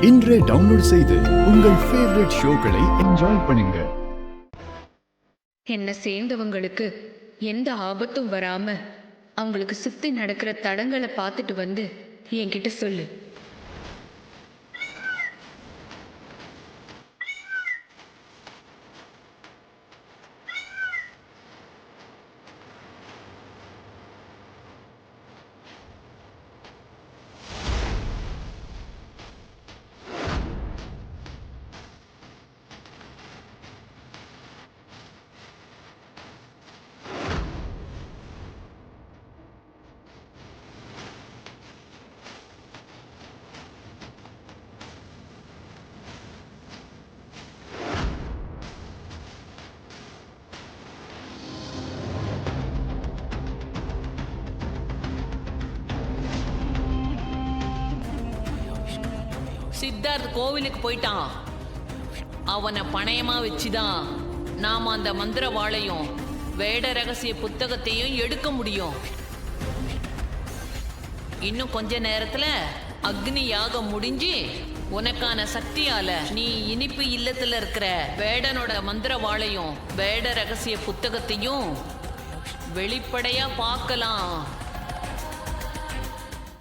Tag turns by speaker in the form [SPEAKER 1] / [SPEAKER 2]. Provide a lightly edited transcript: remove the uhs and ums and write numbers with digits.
[SPEAKER 1] இன்றே டவுன்லோட் செய்து உங்கள் ஃபேவரட் ஷோக்களை என்ஜாய் பண்ணுங்க.
[SPEAKER 2] என்னை சேர்ந்தவங்களுக்கு எந்த ஆபத்தும் வராம அவங்களுக்கு சுத்தி நடக்கிற தடங்களை பார்த்துட்டு வந்து என்கிட்ட சொல்லு.
[SPEAKER 3] சித்தார்த் கோவிலுக்கு போயிட்டான். அவனை பணயமா வச்சுதான் நாம அந்த மந்திர வாளையும் வேட ரகசிய புத்தகத்தையும் எடுக்க முடியும். இன்னும் கொஞ்ச நேரத்துல அக்னி யாகம் முடிஞ்சு உனக்கான சக்தியால நீ இனிப்பு இல்லத்துல இருக்கிற வேடனோட மந்திர வாளையும் வேட ரகசிய புத்தகத்தையும் வெளிப்படையா பார்க்கலாம்.